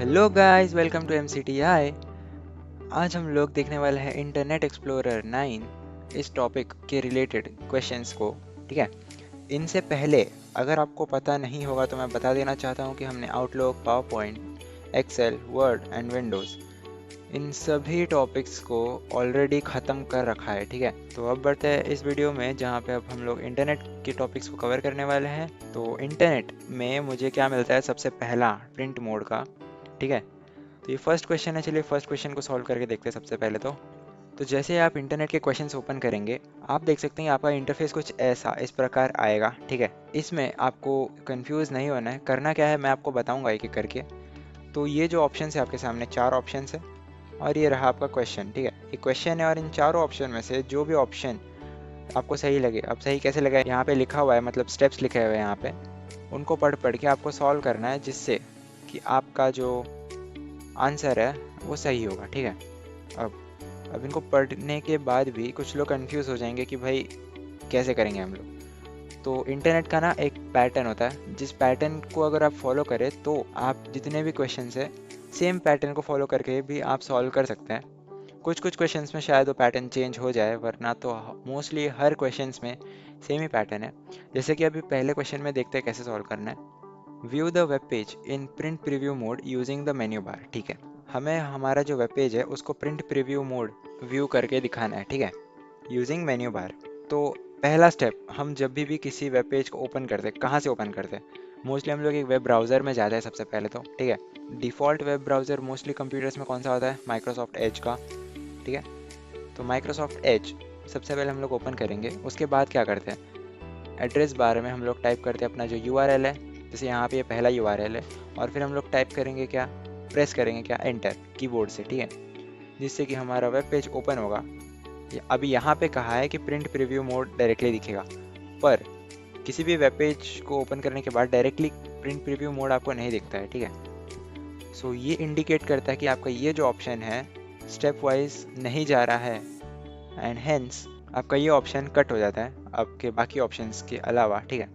Hello guys, welcome to MCTI। आज हम लोग देखने वाले हैं इंटरनेट एक्सप्लोरर 9 इस टॉपिक के रिलेटेड क्वेश्चंस को। ठीक है, इनसे पहले अगर आपको पता नहीं होगा तो मैं बता देना चाहता हूं कि हमने Outlook, PowerPoint, Excel, Word and Windows इन सभी टॉपिक्स को ऑलरेडी ख़त्म कर रखा है। ठीक है, तो अब बढ़ते हैं इस वीडियो में जहाँ पे अब हम लोग इंटरनेट के टॉपिक्स को कवर करने वाले हैं। तो इंटरनेट में मुझे क्या मिलता है? सबसे पहला प्रिंट मोड का। ठीक है, तो ये फर्स्ट क्वेश्चन है। चलिए फर्स्ट क्वेश्चन को सॉल्व करके देखते हैं सबसे पहले। तो जैसे आप इंटरनेट के क्वेश्चंस ओपन करेंगे, आप देख सकते हैं आपका इंटरफेस कुछ ऐसा इस प्रकार आएगा। ठीक है, इसमें आपको कंफ्यूज नहीं होना है। करना क्या है मैं आपको बताऊंगा एक एक करके। तो ये जो ऑप्शन है आपके सामने, चार ऑप्शन है और ये रहा आपका क्वेश्चन। ठीक है, ये क्वेश्चन है और इन चारों ऑप्शन में से जो भी ऑप्शन आपको सही लगे, अब सही कैसे लगा, यहाँ पे लिखा हुआ है, मतलब स्टेप्स लिखे हुए हैं यहाँ पे, उनको पढ़ पढ़ के आपको सॉल्व करना है, जिससे कि आपका जो आंसर है वो सही होगा। ठीक है, अब इनको पढ़ने के बाद भी कुछ लोग कंफ्यूज हो जाएंगे कि भाई कैसे करेंगे हम लोग। तो इंटरनेट का ना एक पैटर्न होता है, जिस पैटर्न को अगर आप फॉलो करें तो आप जितने भी क्वेश्चंस है सेम पैटर्न को फॉलो करके भी आप सॉल्व कर सकते हैं। कुछ कुछ क्वेश्चंस में शायद वो पैटर्न चेंज हो जाए, वरना तो मोस्टली हर क्वेश्चंस में सेम ही पैटर्न है। जैसे कि अभी पहले क्वेश्चन में देखते हैं कैसे सॉल्व करना है। View the web page in print preview mode using the menu bar. ठीक है, हमें हमारा जो वेब पेज है उसको प्रिंट प्रीव्यू मोड व्यू करके दिखाना है। ठीक है, यूजिंग मेन्यू बार। तो पहला स्टेप, हम जब भी किसी वेब पेज को ओपन करते हैं, कहाँ से ओपन करते हैं? मोस्टली हम लोग एक वेब ब्राउज़र में जाते हैं सबसे पहले तो। ठीक है, default web browser mostly computers में कौन सा होता है? माइक्रोसॉफ्ट एज का। ठीक है, तो माइक्रोसॉफ्ट एज सबसे पहले हम लोग ओपन करेंगे। उसके बाद क्या करते हैं, एड्रेस बार में हम लोग टाइप करते हैं अपना जो यूआरएल है। जैसे यहाँ पे ये पहला यूआरएल है, और फिर हम लोग टाइप करेंगे क्या, प्रेस करेंगे क्या, एंटर कीबोर्ड से। ठीक है, जिससे कि हमारा वेब पेज ओपन होगा। अभी यहाँ पे कहा है कि प्रिंट प्रीव्यू मोड डायरेक्टली दिखेगा, पर किसी भी वेब पेज को ओपन करने के बाद डायरेक्टली प्रिंट प्रीव्यू मोड आपको नहीं दिखता है। ठीक है, सो ये इंडिकेट करता है कि आपका ये जो ऑप्शन है स्टेप वाइज नहीं जा रहा है, एंड हेंस आपका ये ऑप्शन कट हो जाता है आपके बाकी ऑप्शंस के अलावा। ठीक है,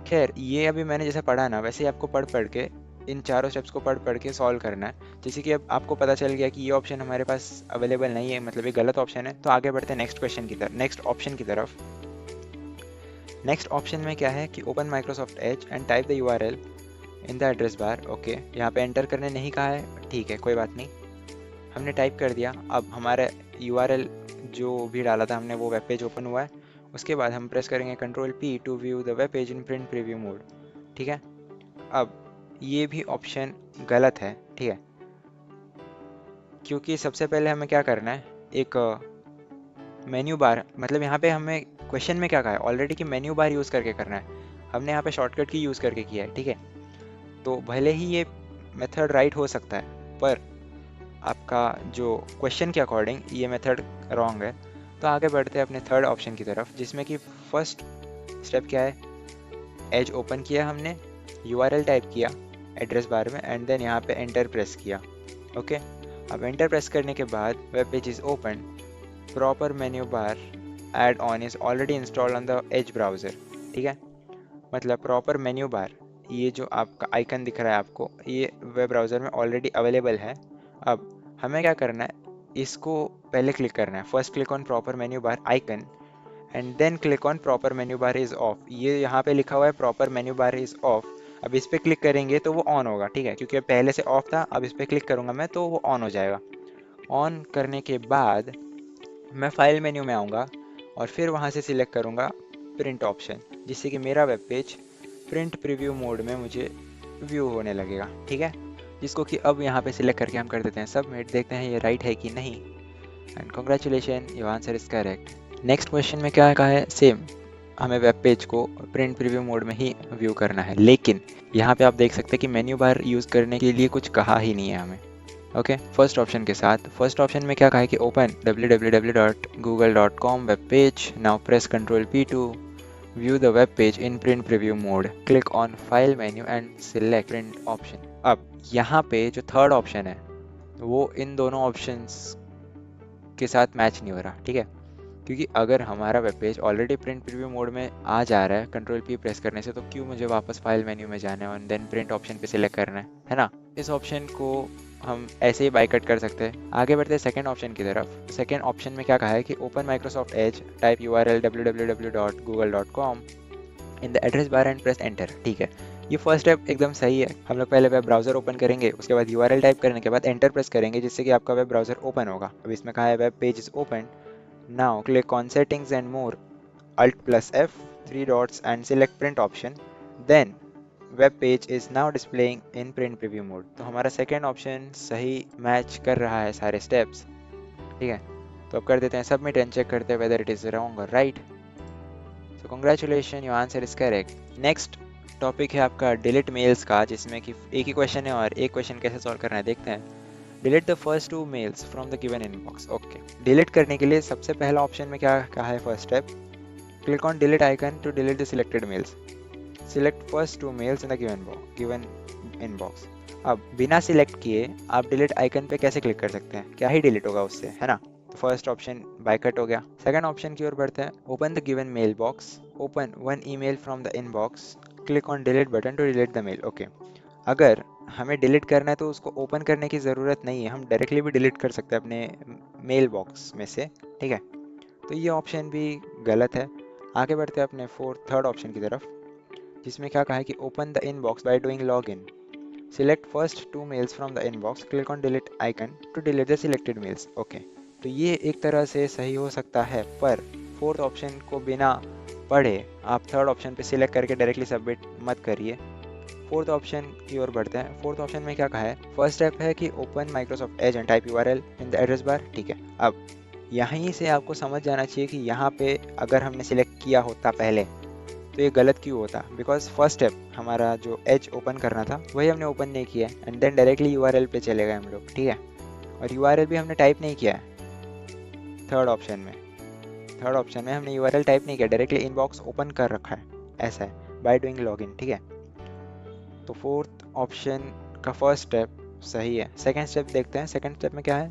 खैर ये अभी मैंने जैसे पढ़ा ना, वैसे ही आपको पढ़ पढ़ के इन चारों स्टेप्स को पढ़ पढ़ के सॉल्व करना है। जैसे कि अब आपको पता चल गया कि ये ऑप्शन हमारे पास अवेलेबल नहीं है, मतलब ये गलत ऑप्शन है, तो आगे बढ़ते हैं नेक्स्ट क्वेश्चन की तरफ, नेक्स्ट ऑप्शन की तरफ। नेक्स्ट ऑप्शन में क्या है कि open Microsoft as and type the URL in the address bar. Okay, यहाँ पे एंटर करने नहीं कहा है, ठीक है कोई बात नहीं, हमने टाइप कर दिया। अब हमारा यूआरएल जो भी डाला था हमने वो वेब पेज ओपन हुआ है। उसके बाद हम प्रेस करेंगे control P to view the web page in print preview mode. ठीक है, अब ये भी ऑप्शन गलत है। ठीक है, क्योंकि सबसे पहले हमें क्या करना है, एक मेन्यू बार, मतलब यहाँ पे हमें क्वेश्चन में क्या कहा है ऑलरेडी कि मेन्यू बार यूज़ करके करना है, हमने यहाँ पे शॉर्टकट की यूज़ करके किया है। ठीक है, तो भले ही ये मेथड राइट हो सकता है, पर आपका जो क्वेश्चन के अकॉर्डिंग ये मेथड रॉन्ग है। तो आगे बढ़ते हैं अपने थर्ड ऑप्शन की तरफ, जिसमें कि फर्स्ट स्टेप क्या है, एज ओपन किया हमने, यूआरएल टाइप किया एड्रेस बार में, एंड देन यहाँ पे एंटर प्रेस किया। ओके, अब एंटर प्रेस करने के बाद web page is open, proper menu bar add on is already installed on the Edge browser. ठीक है, मतलब प्रॉपर मेन्यू बार, ये जो आपका आइकन दिख रहा है आपको, ये वेब ब्राउज़र में ऑलरेडी अवेलेबल है। अब हमें क्या करना है, इसको पहले क्लिक करना है, first click on proper menu bar icon and then click on proper menu bar is off. ये यहाँ पे लिखा हुआ है proper menu bar is off. अब इस पर क्लिक करेंगे तो वो ऑन होगा। ठीक है, क्योंकि पहले से ऑफ था, अब इस पर क्लिक करूँगा मैं तो वो ऑन हो जाएगा। ऑन करने के बाद मैं फाइल मेन्यू में आऊँगा और फिर वहाँ से सिलेक्ट करूँगा प्रिंट ऑप्शन, जिससे कि मेरा web page print preview mode में मुझे व्यू होने लगेगा। ठीक है, जिसको कि अब यहाँ पे सिलेक्ट करके हम कर देते हैं सबमिट, देखते हैं ये राइट है कि नहीं, and congratulation your answer is correct. Next question में क्या कहा है, सेम हमें वेब पेज को प्रिंट प्रीव्यू मोड में ही व्यू करना है, लेकिन यहाँ पे आप देख सकते हैं कि मेन्यू बार यूज़ करने के लिए कुछ कहा ही नहीं है हमें। ओके, फर्स्ट ऑप्शन के साथ, फर्स्ट ऑप्शन में क्या कहा है कि open www.google.com web page, now press control P to view the web page in print preview mode, click on file menu and select print option. अब यहाँ पे जो थर्ड ऑप्शन है वो इन दोनों ऑप्शंस के साथ मैच नहीं हो रहा। ठीक है, क्योंकि अगर हमारा web page already print preview mode में आ जा रहा है कंट्रोल पी प्रेस करने से, तो क्यों मुझे वापस फाइल मेन्यू में जाना है और देन प्रिंट ऑप्शन पे सिलेक्ट करना है ना? इस ऑप्शन को हम ऐसे ही बाई कट कर सकते हैं। आगे बढ़ते हैं सेकेंड ऑप्शन की तरफ। सेकेंड ऑप्शन में क्या कहा है कि open Microsoft Edge, type URL www.google.com in the address bar and press enter. ठीक है, ये फर्स्ट स्टेप एकदम सही है। हम लोग पहले वेब ब्राउजर ओपन करेंगे, उसके बाद URL टाइप करने के बाद एंटर प्रेस करेंगे, जिससे कि आपका वेब ब्राउजर ओपन होगा। अब इसमें कहा है web page is open, now click on settings and more, Alt+F, 3 dots and select print option, then web page is now displaying in print preview mode। तो हमारा सेकेंड ऑप्शन सही match कर रहा है सारे स्टेप्स। ठीक है, तो अब कर देते हैं सबमिट एंड चेक करते हैं वेदर इट इज रॉन्ग और right. So congratulation, your answer is correct. Next topic है आपका डिलीट मेल्स का, जिसमें कि एक ही क्वेश्चन है और एक क्वेश्चन कैसे सॉल्व करना है देखते हैं। Delete the first 2 mails from the given inbox. Okay, delete करने के लिए सबसे पहला ऑप्शन में क्या कहा है, first step, click on delete icon to delete the selected mails, select first 2 mails in the given inbox। अब बिना सिलेक्ट किए आप डिलीट आइकन पे कैसे क्लिक कर सकते हैं, क्या ही डिलीट होगा उससे, है ना। तो फर्स्ट ऑप्शन बाय कट हो गया। सेकंड ऑप्शन की ओर बढ़ते हैं। Open the given mail box, open 1 email from the inbox, click on delete button to delete the mail. Okay, अगर हमें डिलीट करना है तो उसको ओपन करने की ज़रूरत नहीं है, हम डायरेक्टली भी डिलीट कर सकते हैं अपने मेल बॉक्स में से। ठीक है, तो ये ऑप्शन भी गलत है। आगे बढ़ते हैं अपने थर्ड ऑप्शन की तरफ, जिसमें क्या कहा है कि open the inbox by doing log in, select first 2 mails from the inbox, click on delete icon to delete the selected mails. Okay, तो ये एक तरह से सही हो सकता है, पर फोर्थ ऑप्शन को बिना पढ़े आप थर्ड ऑप्शन पे सिलेक्ट करके डायरेक्टली सबमिट मत करिए। फोर्थ ऑप्शन की ओर बढ़ते हैं। फोर्थ ऑप्शन में क्या कहा है, फर्स्ट स्टेप है कि open Microsoft as and type URL in the address बार। ठीक है, अब यहीं से आपको समझ जाना चाहिए कि यहाँ पे अगर हमने सिलेक्ट किया होता पहले तो ये गलत क्यों होता, बिकॉज फर्स्ट स्टेप हमारा जो एज ओपन करना था वही हमने ओपन नहीं किया एंड देन डायरेक्टली URL पे चले गए हम लोग। ठीक है, और URL भी हमने टाइप नहीं किया है थर्ड ऑप्शन में। थर्ड ऑप्शन में हमने URL टाइप नहीं किया, डायरेक्टली इनबॉक्स ओपन कर रखा है, ऐसा है बाय डूइंग लॉगिन। ठीक है, तो फोर्थ ऑप्शन का फर्स्ट स्टेप सही है। सेकेंड स्टेप देखते हैं। सेकेंड स्टेप में क्या है,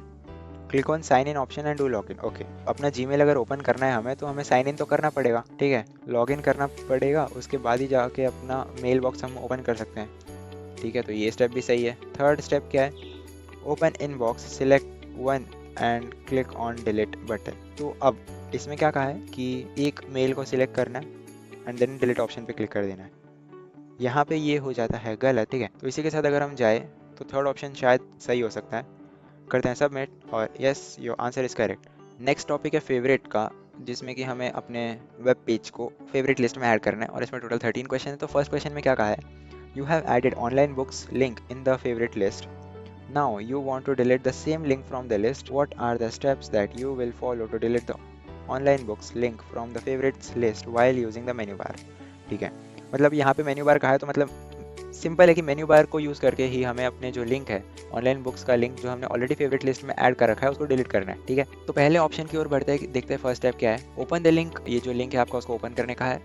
click on sign in option and do log in. Okay, अपना जीमेल अगर ओपन करना है हमें तो हमें साइन इन तो करना पड़ेगा। ठीक है, लॉग इन करना पड़ेगा, उसके बाद ही जाके अपना मेल बॉक्स हम ओपन कर सकते हैं। ठीक है, तो ये स्टेप भी सही है। थर्ड स्टेप क्या है, open in box, select one and click on delete button. तो अब इसमें क्या कहा है कि एक मेल को सिलेक्ट करना है एंड देन डिलीट ऑप्शन पे क्लिक कर देना है। यहाँ पे ये हो जाता है गलत। ठीक है, तो इसी के साथ अगर हम जाए तो थर्ड ऑप्शन शायद सही हो सकता है। करते हैं सबमिट और yes, your answer is correct. Next topic है फेवरेट का, जिसमें कि हमें अपने वेब पेज को फेवरेट लिस्ट में ऐड करना है और इसमें टोटल 13 क्वेश्चन है। तो फर्स्ट क्वेश्चन में क्या कहा है, you have added online books link in the favourite list, now you want to delete the same link from the list, what are the steps that you will follow to delete the online books link from the favourites list while using the menu bar. ठीक है, मतलब यहाँ पे menu bar कहा है तो मतलब simple है कि मेन्यू बार को यूज़ करके ही हमें अपने जो लिंक है, ऑनलाइन बुक्स का लिंक जो हमने ऑलरेडी फेवरेट लिस्ट में ऐड कर रखा है, उसको डिलीट करना है। ठीक है, तो पहले ऑप्शन की ओर बढ़ते हैं, देखते हैं फर्स्ट स्टेप क्या है। ओपन द लिंक, ये जो लिंक है आपका उसको ओपन करने का है।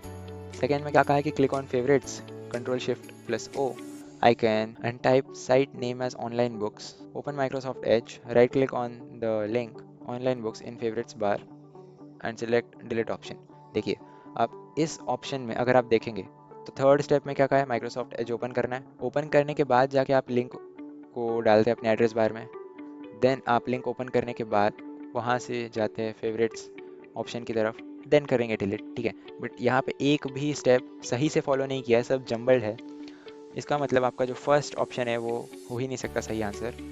सेकेंड में क्या कहा है कि click on favourites, Ctrl+Shift+O icon and type site name as online books, open Microsoft Edge, right click on the link online books in favourites bar and select delete option. देखिए, अब इस ऑप्शन में अगर आप देखेंगे तो थर्ड स्टेप में क्या कहा है, माइक्रोसॉफ्ट एज ओपन करना है। ओपन करने के बाद जाके आप लिंक को डालते हैं अपने एड्रेस बार में, देन आप लिंक ओपन करने के बाद वहाँ से जाते हैं फेवरेट्स ऑप्शन की तरफ, देन करेंगे डिलीट। ठीक है, बट यहाँ पे एक भी स्टेप सही से फॉलो नहीं किया है, सब जम्बल्ड है। इसका मतलब आपका जो फर्स्ट ऑप्शन है वो हो ही नहीं सकता सही आंसर।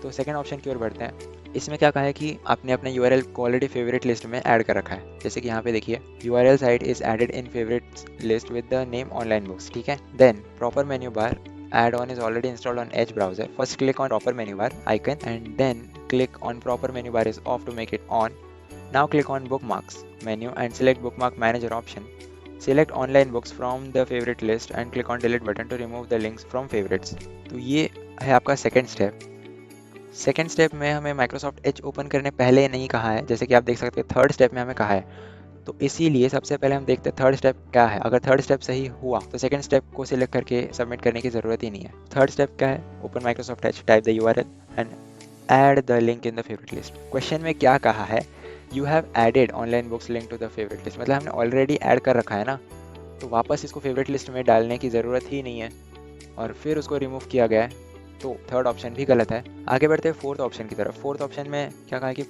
तो सेकंड ऑप्शन की ओर बढ़ते हैं। इसमें क्या कहा है कि आपने अपने URL को ऑलरेडी फेवरेट लिस्ट में ऐड कर रखा है, जैसे कि यहाँ पे देखिए URL site is added in favourites list with the name online books. ठीक है, then proper menu bar add-on is already installed on Edge browser. First click on proper menu bar icon and then click on proper menu bar is off to make it on. Now click on bookmarks menu and select bookmark manager option. Select online books from the favorite list and click on delete button to remove the links from favorites. तो ये है आपका second step. Second step में हमें Microsoft Edge open करने पहले नहीं कहा है, जैसे कि आप देख सकते हैं थर्ड स्टेप में हमें कहा है। तो इसीलिए सबसे पहले हम देखते हैं थर्ड स्टेप क्या है। अगर थर्ड स्टेप सही हुआ तो सेकंड स्टेप को सिलेक्ट करके सबमिट करने की ज़रूरत ही नहीं है। थर्ड स्टेप क्या है, open Microsoft Edge, type the URL and add the link in the favourite list. Question में क्या कहा है, you have added online books link to the favourite list, मतलब हमने ऑलरेडी ऐड कर रखा है ना, तो वापस इसको फेवरेट लिस्ट में डालने की ज़रूरत ही नहीं है और फिर उसको रिमूव किया गया है। तो थर्ड ऑप्शन भी गलत है। आगे बढ़ते हैं फोर्थ ऑप्शन की तरफ। फोर्थ ऑप्शन में क्या कहा है कि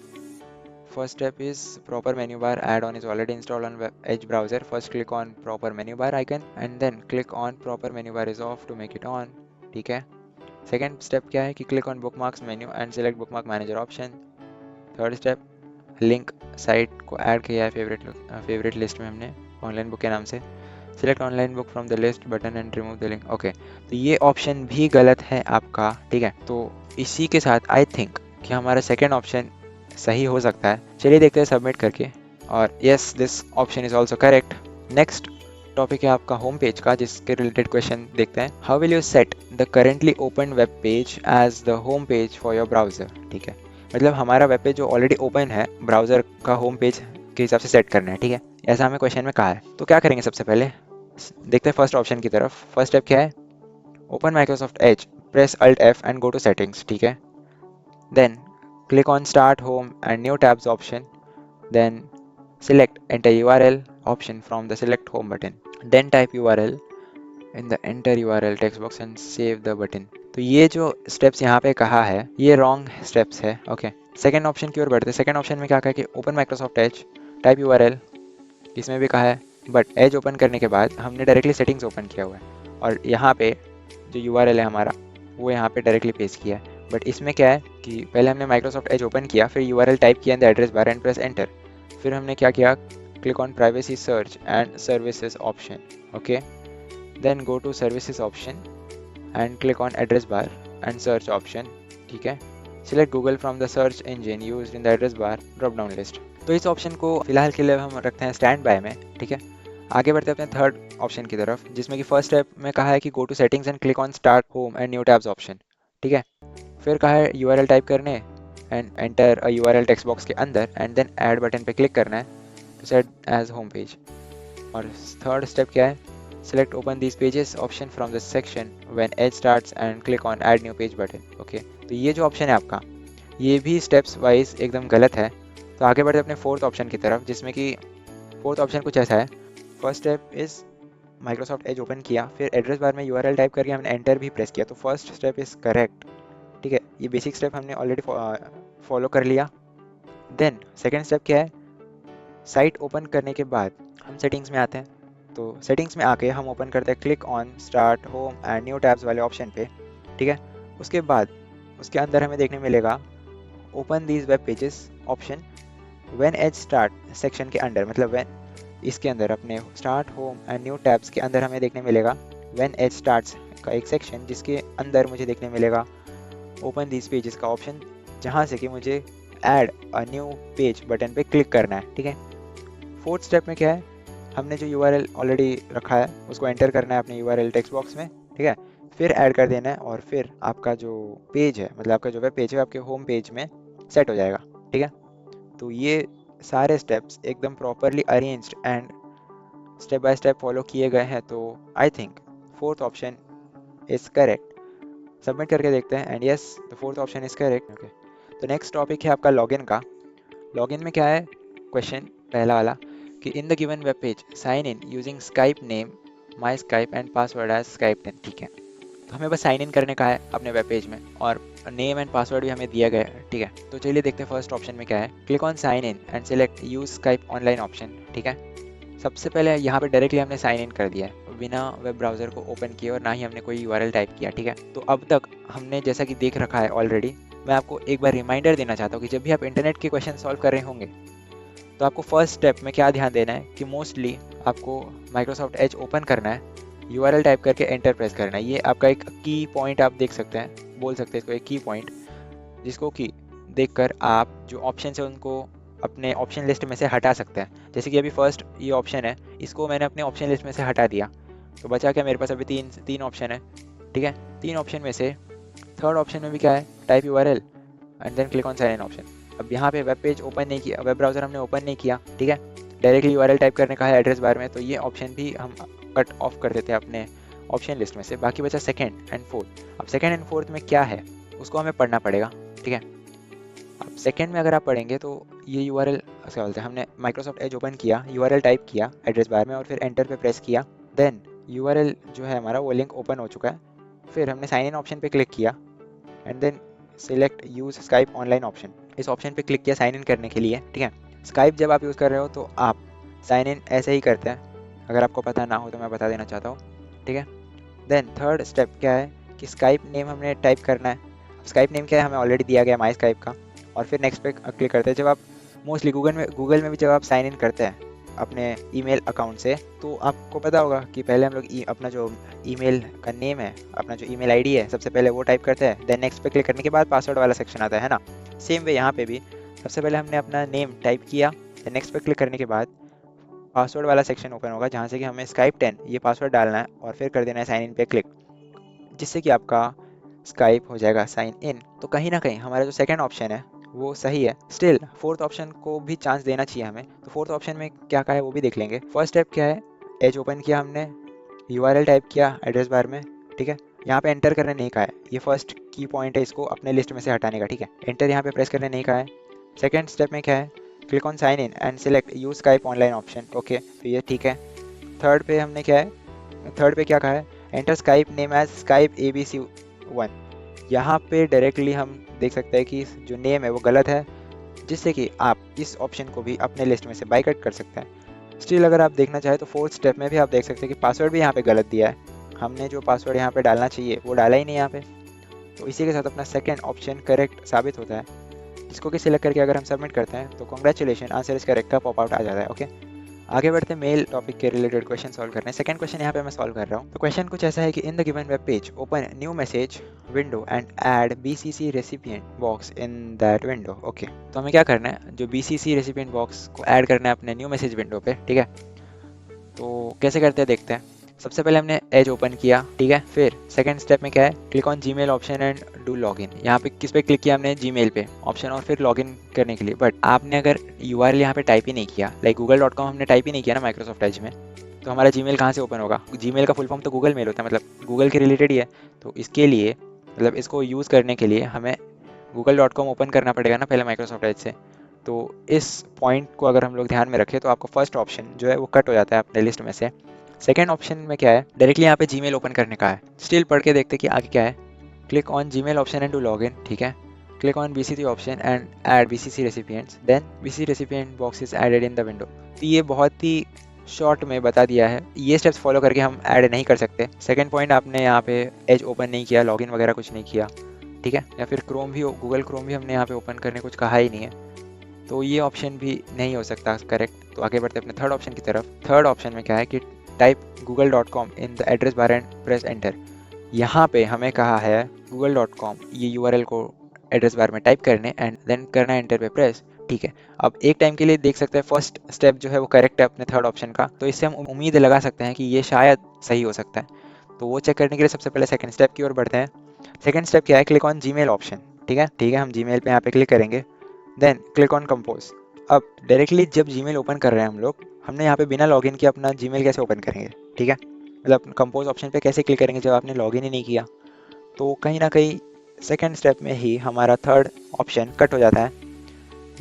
first step is proper menu bar add-on is already installed on Edge browser. First click on proper menu bar icon and then click on proper menu bar is off to make it on. ठीक है। Second step क्या है कि click on bookmarks menu and select bookmark manager option. Third step, link site को add किया है favourite list में हमने ऑनलाइन बुक के नाम से। Select online book from the list button and remove the link. Okay, तो ये ऑप्शन भी गलत है आपका, ठीक है। तो इसी के साथ आई थिंक कि हमारा सेकेंड ऑप्शन सही हो सकता है। चलिए देखते हैं सबमिट करके, और yes this option is also correct. Next topic है आपका होम पेज का, जिसके रिलेटेड क्वेश्चन देखते हैं। How will you set the currently open web page as the home page for your browser. ठीक है, मतलब हमारा वेब पेज जो ऑलरेडी ओपन है ब्राउजर का होम पेज के हिसाब से सेट करना है, ठीक है। ऐसा हमें क्वेश्चन में कहा है। तो क्या करेंगे, सबसे पहले देखते हैं फर्स्ट ऑप्शन की तरफ। फर्स्ट स्टेप क्या है, open Microsoft Edge, press alt F and go to settings. ठीक है, then click on start home and new tabs option, then select enter URL option from the select home button, then type URL in the enter URL text box and save the button। तो ये जो steps यहाँ पे कहा है ये wrong steps है। Okay, second option की ओर बढ़ते हैं। सेकेंड ऑप्शन में क्या कहा है कि open Microsoft Edge, type URL, इसमें भी कहा है, बट एज ओपन करने के बाद हमने डायरेक्टली सेटिंग्स ओपन किया हुआ है और यहाँ पे जो URL है हमारा वो यहाँ पे डायरेक्टली पेस्ट किया है। बट इसमें क्या है कि पहले हमने माइक्रोसॉफ्ट एज ओपन किया, फिर URL टाइप किया in the address bar and press enter. फिर हमने क्या किया, click on privacy search and services option. Okay, then go to services option and click on address bar and search option. ठीक है, select Google from the search engine used in the address bar drop down list. तो इस option को फिलहाल के लिए हम रखते हैं स्टैंड बाय में। ठीक है, आगे बढ़ते हैं अपने थर्ड ऑप्शन की तरफ, जिसमें कि फर्स्ट स्टेप में कहा है कि go to settings and click on start home and new tabs option. ठीक है, फिर कहा है URL टाइप करने and enter a URL text box के अंदर एंड देन ऐड बटन पे क्लिक करना है to set as home page. और थर्ड स्टेप क्या है, select open these pages option from the section when Edge starts and click on add new page button. Okay, तो ये जो option है आपका ये भी स्टेप्स वाइज एकदम गलत है। तो आगे बढ़ते अपने फोर्थ ऑप्शन की तरफ, जिसमें कि फोर्थ ऑप्शन कुछ ऐसा है। First step is Microsoft Edge open किया, फिर एड्रेस बार में URL टाइप करके हमने एंटर भी प्रेस किया, तो फर्स्ट स्टेप इज करेक्ट। ठीक है, ये बेसिक स्टेप हमने ऑलरेडी फॉलो कर लिया। देन सेकेंड स्टेप क्या है, साइट ओपन करने के बाद हम सेटिंग्स में आते हैं। तो सेटिंग्स में आके हम ओपन करते हैं click on start home and new tabs वाले ऑप्शन पे। ठीक है, उसके बाद उसके अंदर हमें देखने मिलेगा open these web pages option when Edge start section के अंडर, मतलब व्हेन इसके अंदर अपने start home and new tabs के अंदर हमें देखने मिलेगा व्हेन एज स्टार्ट्स का एक सेक्शन, जिसके अंदर मुझे देखने मिलेगा ओपन दीज पेजेस का ऑप्शन, जहाँ से कि मुझे add a new page button पे क्लिक करना है। ठीक है, फोर्थ स्टेप में क्या है, हमने जो URL ऑलरेडी रखा है उसको एंटर करना है अपने URL टेक्स्ट बॉक्स में। ठीक है, फिर ऐड कर देना है और फिर आपका जो पेज है, मतलब आपका जो वेब पेज है आपके होम पेज में सेट हो जाएगा। ठीक है, तो ये सारे स्टेप्स एकदम properly arranged and step by step follow किए गए हैं, तो I think fourth option is correct. Submit करके देखते हैं and yes the fourth option is correct. Okay, तो नेक्स्ट टॉपिक है आपका लॉगिन का। लॉगिन में क्या है क्वेश्चन, पहला वाला कि in the given web page sign in using Skype name my Skype and password as Skype 10। ठीक है, तो हमें बस साइन इन करने का है अपने वेब पेज में और नेम एंड पासवर्ड भी हमें दिया गया है। ठीक है, तो चलिए देखते हैं फर्स्ट ऑप्शन में क्या है। Click on sign in and select use Skype online option. ठीक है, सबसे पहले यहाँ पे डायरेक्टली हमने साइन इन कर दिया है बिना वेब ब्राउज़र को ओपन किए और ना ही हमने कोई URL टाइप किया। ठीक है, तो अब तक हमने जैसा कि देख रखा है ऑलरेडी। मैं आपको एक बार रिमाइंडर देना चाहता हूँ कि जब भी आप इंटरनेट के क्वेश्चन सॉल्व कर रहे होंगे तो आपको फर्स्ट स्टेप में क्या ध्यान देना है कि मोस्टली आपको माइक्रोसॉफ्ट एज ओपन करना है, URL टाइप करके एंटर प्रेस करना है। ये आपका एक की पॉइंट आप देख सकते हैं, बोल सकते हैं इसको एक की पॉइंट, जिसको कि देखकर आप जो ऑप्शन है उनको अपने ऑप्शन लिस्ट में से हटा सकते हैं। जैसे कि अभी फर्स्ट ये ऑप्शन है, इसको मैंने अपने ऑप्शन लिस्ट में से हटा दिया, तो बचा क्या मेरे पास अभी तीन ऑप्शन है। ठीक है, तीन ऑप्शन में से थर्ड ऑप्शन में भी क्या है, type URL and then click on sign in option. अब यहाँ पे वेब पेज ओपन नहीं किया, वेब ब्राउज़र हमने ओपन नहीं किया। ठीक है, डायरेक्टली URL टाइप करने का है एड्रेस बार में, तो ये ऑप्शन भी हम कट ऑफ कर देते हैं अपने ऑप्शन लिस्ट में से। बाकी बचा सेकेंड एंड फोर्थ। अब सेकेंड एंड फोर्थ में क्या है उसको हमें पढ़ना पड़ेगा। ठीक है, अब सेकेंड में अगर आप पढ़ेंगे तो ये URL क्या बोलते हैं, हमने माइक्रोसॉफ्ट एज ओपन किया, URL टाइप किया एड्रेस बार में और फिर एंटर पे प्रेस किया, देन URL जो है हमारा वो लिंक ओपन हो चुका है। फिर हमने साइन इन ऑप्शन पे क्लिक किया and then select use Skype online option. इस ऑप्शन पे क्लिक किया साइन इन करने के लिए, ठीक है। स्काइप जब आप यूज़ कर रहे हो तो आप साइन इन ऐसे ही करते हैं, अगर आपको पता ना हो तो मैं बता देना चाहता हूँ, ठीक है। देन थर्ड स्टेप क्या है कि स्काइप नेम हमने टाइप करना है। स्काइप नेम क्या है, हमें ऑलरेडी दिया गया माई स्काइप का। और फिर नेक्स्ट पे क्लिक करते हैं। जब आप मोस्टली गूगल में भी जब आप साइन इन करते हैं अपने ईमेल अकाउंट से, तो आपको पता होगा कि पहले हम लोग अपना जो ईमेल का नेम है, अपना जो ईमेल आईडी है, सबसे पहले वो टाइप करते हैं। देन नेक्स्ट पे क्लिक करने के बाद पासवर्ड वाला सेक्शन आता है ना। सेम वे यहाँ पे भी सबसे पहले हमने अपना नेम टाइप किया, देन नेक्स्ट पे क्लिक करने के बाद पासवर्ड वाला सेक्शन ओपन होगा, जहाँ से कि हमें स्काइप 10 ये पासवर्ड डालना है और फिर कर देना है साइन इन पे क्लिक, जिससे कि आपका स्काइप हो जाएगा साइन इन। तो कहीं ना कहीं हमारा जो सेकंड ऑप्शन है वो सही है। स्टिल फोर्थ ऑप्शन को भी चांस देना चाहिए हमें। तो फोर्थ ऑप्शन में क्या क्या है वो भी देख लेंगे। फर्स्ट स्टेप क्या है, एज ओपन किया हमने, यूआरएल टाइप किया एड्रेस बार में, ठीक है। यहाँ पे एंटर करने नहीं कहा है, ये फर्स्ट की पॉइंट है इसको अपने लिस्ट में से हटाने का, ठीक है। एंटर यहाँ पे प्रेस करने नहीं कहा है। सेकंड स्टेप में क्या है, click on sign in and select use Skype online option, okay, तो ये ठीक है। थर्ड पे हमने क्या है, थर्ड पे क्या कहा है, enter Skype name as Skype ABC1। यहाँ पे डायरेक्टली हम देख सकते हैं कि जो नेम है वो गलत है, जिससे कि आप इस ऑप्शन को भी अपने लिस्ट में से बाई कट कर सकते हैं। स्टिल अगर आप देखना चाहें तो फोर्थ स्टेप में भी आप देख सकते हैं कि पासवर्ड भी यहाँ पे गलत दिया है। हमने जो पासवर्ड यहाँ पे डालना चाहिए वो डाला ही नहीं यहाँ पे। तो इसी के साथ अपना सेकंड ऑप्शन करेक्ट साबित होता है, जिसको कि सिलेक्ट करके अगर हम सबमिट करते हैं तो कॉन्ग्रेचुलेशन, आंसर इज करेक्ट का पॉप आउट आ जाता है, ओके। आगे बढ़ते हैं मेल टॉपिक के रिलेटेड क्वेश्चन सॉल्व करने। सेकंड क्वेश्चन यहाँ पे मैं सॉल्व कर रहा हूँ। तो क्वेश्चन कुछ ऐसा है कि in the given web page open new message window and add BCC recipient box in that window, okay. तो हमें क्या करना है, जो BCC रेसिपिएंट बॉक्स को ऐड करना है अपने न्यू मैसेज विंडो पे, ठीक है। तो कैसे करते हैं देखते हैं। सबसे पहले हमने एज ओपन किया, ठीक है। फिर सेकंड स्टेप में क्या है, click on Gmail option and do login. यहाँ पे किस पे क्लिक किया हमने, जीमेल पे ऑप्शन और फिर लॉगिन करने के लिए। बट आपने अगर यूआरएल यहाँ पे टाइप ही नहीं किया, लाइक google.com हमने टाइप ही नहीं किया ना माइक्रोसॉफ्ट एज में, तो हमारा जीमेल कहाँ से ओपन होगा। जीमेल का फुल फॉर्म तो गूगल मेल होता है, मतलब गूगल के रिलेटेड ही है। तो इसके लिए मतलब इसको यूज़ करने के लिए हमें google.com ओपन करना पड़ेगा ना पहले माइक्रोसॉफ्ट एज से। तो इस पॉइंट को अगर हम लोग ध्यान में रखें तो आपको फर्स्ट ऑप्शन जो है वो कट हो जाता है अपने लिस्ट में से। सेकेंड ऑप्शन में क्या है, डायरेक्टली यहाँ पे जीमेल ओपन करने का है। स्टिल पढ़ के देखते कि आगे क्या है। Click on Gmail option and to log in, ठीक है। Click on BCC option and add BCC recipients, then BCC recipient box is added in the window. तो ये बहुत ही शॉर्ट में बता दिया है, ये स्टेप्स फॉलो करके हम ऐड नहीं कर सकते। सेकंड पॉइंट, आपने यहाँ पे एज ओपन नहीं किया, लॉगिन वगैरह कुछ नहीं किया, ठीक है। या फिर क्रोम भी, गूगल क्रोम भी हमने यहाँ पे ओपन करने कुछ कहा ही नहीं है, तो ये ऑप्शन भी नहीं हो सकता करेक्ट। तो आगे बढ़ते अपने थर्ड ऑप्शन की तरफ। थर्ड ऑप्शन में क्या है कि type google.com in the address bar and press enter. यहाँ पे हमें कहा है google.com ये यूआरएल को एड्रेस बार में टाइप करने एंड देन करना एंटर पे प्रेस, ठीक है। अब एक टाइम के लिए देख सकते हैं फर्स्ट स्टेप जो है वो करेक्ट है अपने थर्ड ऑप्शन का, तो इससे हम उम्मीद लगा सकते हैं कि ये शायद सही हो सकता है। तो वो चेक करने के लिए सबसे पहले सेकंड स्टेप की ओर बढ़ते हैं। सेकंड स्टेप क्या है, क्लिक ऑन जीमेल ऑप्शन, ठीक है। ठीक है, हम जीमेल पे यहाँ पे क्लिक करेंगे, देन क्लिक ऑन कंपोज। अब डायरेक्टली जब जीमेल ओपन कर रहे हैं हम लोग, हमने यहाँ पे बिना लॉगिन किए अपना जीमेल कैसे ओपन करेंगे, ठीक है। मतलब कंपोज ऑप्शन पे कैसे क्लिक करेंगे जब आपने लॉगिन ही नहीं किया। तो कहीं ना कहीं सेकंड स्टेप में ही हमारा थर्ड ऑप्शन कट हो जाता है।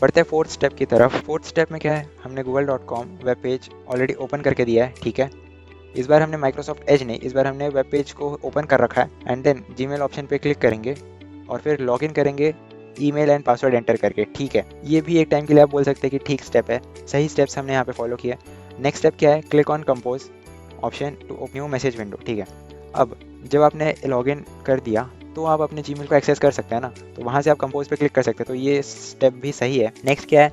बढ़ते हैं फोर्थ स्टेप की तरफ। फोर्थ स्टेप में क्या है, हमने google.com web page already open करके दिया है, ठीक है। इस बार हमने माइक्रोसॉफ्ट एज नहीं, इस बार हमने वेब पेज को ओपन कर रखा है एंड देन जीमेल ऑप्शन पे क्लिक करेंगे और फिर लॉगिन करेंगे ईमेल एंड पासवर्ड एंटर करके, ठीक है। ये भी एक टाइम के लिए आप बोल सकते हैं कि ठीक स्टेप है, सही स्टेप्स हमने यहाँ पे फॉलो किया। नेक्स्ट स्टेप क्या है, click on compose option to open new message window, ठीक है। अब जब आपने लॉगिन कर दिया तो आप अपने जीमेल को एक्सेस कर सकते हैं ना, तो वहाँ से आप कंपोज पे क्लिक कर सकते हैं, तो ये स्टेप भी सही है। नेक्स्ट क्या है,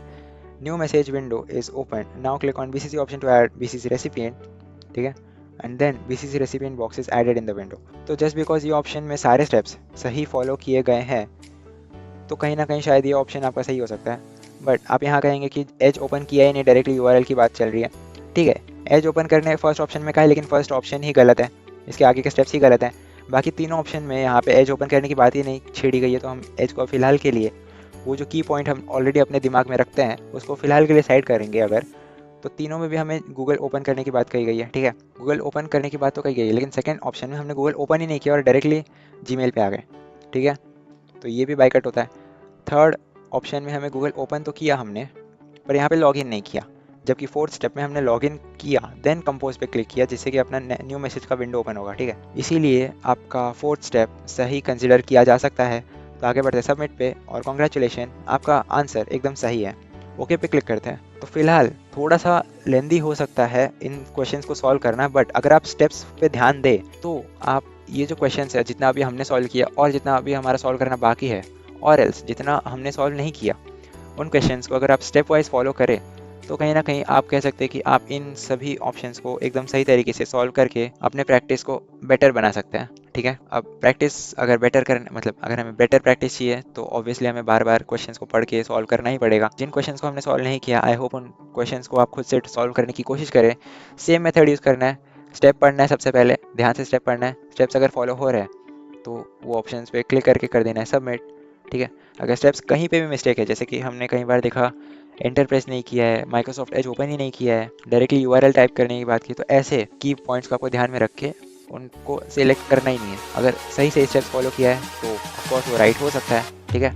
new message window is open, now click on BCC option to add BCC recipient, ठीक है, and then BCC recipient box is added in the window. तो जस्ट बिकॉज ये ऑप्शन में सारे स्टेप्स सही फॉलो किए गए हैं, तो कहीं ना कहीं शायद ये ऑप्शन आपका सही हो सकता है। बट आप यहाँ कहेंगे कि एज ओपन किया ही नहीं, डायरेक्टली यूआरएल की बात चल रही है, ठीक है। एज ओपन करने फर्स्ट ऑप्शन में कहा है, लेकिन फर्स्ट ऑप्शन ही गलत है, इसके आगे के स्टेप्स ही गलत हैं। बाकी तीनों ऑप्शन में यहाँ पे एज ओपन करने की बात ही नहीं छेड़ी गई है, तो हम एज को फिलहाल के लिए, वो जो की पॉइंट हम ऑलरेडी अपने दिमाग में रखते हैं उसको फिलहाल के लिए साइड करेंगे अगर, तो तीनों में भी हमें गूगल ओपन करने की बात कही गई है, ठीक है। गूगल ओपन करने की बात तो कही गई है, लेकिन सेकंड ऑप्शन में हमने गूगल ओपन ही नहीं किया और डायरेक्टली जीमेल पे आ गए, ठीक है। तो ये भी बाइकआउट होता है। थर्ड ऑप्शन में हमें गूगल ओपन तो किया हमने, पर यहाँ पे लॉगिन नहीं किया, जबकि फोर्थ स्टेप में हमने लॉगिन किया देन कंपोज पे क्लिक किया, जिससे कि अपना न्यू मैसेज का विंडो ओपन होगा, ठीक है। इसीलिए आपका फोर्थ स्टेप सही कंसिडर किया जा सकता है। तो आगे बढ़ते हैं सबमिट पे, और कॉन्ग्रेचुलेशन, आपका आंसर एकदम सही है। ओके पे क्लिक करते हैं। तो फिलहाल थोड़ा सा लेंदी हो सकता है इन क्वेश्चंस को सॉल्व करना, बट अगर आप स्टेप्स पे ध्यान दें तो आप ये जो क्वेश्चंस है, जितना अभी हमने सॉल्व किया और जितना अभी हमारा सॉल्व करना बाकी है, और एल्स जितना हमने सॉल्व नहीं किया, उन क्वेश्चंस को अगर आप स्टेप वाइज फॉलो करें तो कहीं ना कहीं आप कह सकते हैं कि आप इन सभी ऑप्शंस को एकदम सही तरीके से सॉल्व करके अपने प्रैक्टिस को बेटर बना सकते हैं। ठीक है, अब प्रैक्टिस अगर बेटर करने मतलब अगर हमें बेटर प्रैक्टिस चाहिए तो ऑब्वियसली हमें बार बार क्वेश्चंस को पढ़ के सॉल्व करना ही पड़ेगा। जिन क्वेश्चंस को हमने सॉल्व नहीं किया, आई होप उन क्वेश्चंस को आप खुद से सॉल्व करने की कोशिश करें। सेम मेथड यूज़ करना है, स्टेप पढ़ना है, सबसे पहले ध्यान से स्टेप पढ़ना है, स्टेप्स अगर फॉलो हो रहे हैं तो वो ऑप्शंस पे क्लिक करके कर देना है सबमिट। ठीक है, अगर स्टेप्स कहीं पे भी मिस्टेक है, जैसे कि हमने कई बार देखा एंटर प्रेस नहीं किया है, माइक्रोसॉफ्ट एज ओपन ही नहीं किया है, डायरेक्टली यूआरएल टाइप करने की बात की, तो ऐसे की पॉइंट्स को आपको ध्यान में रख के उनको सिलेक्ट करना ही नहीं है। अगर सही सही स्टेप्स फॉलो किया है तो ऑफकोर्स वो राइट हो सकता है। ठीक है,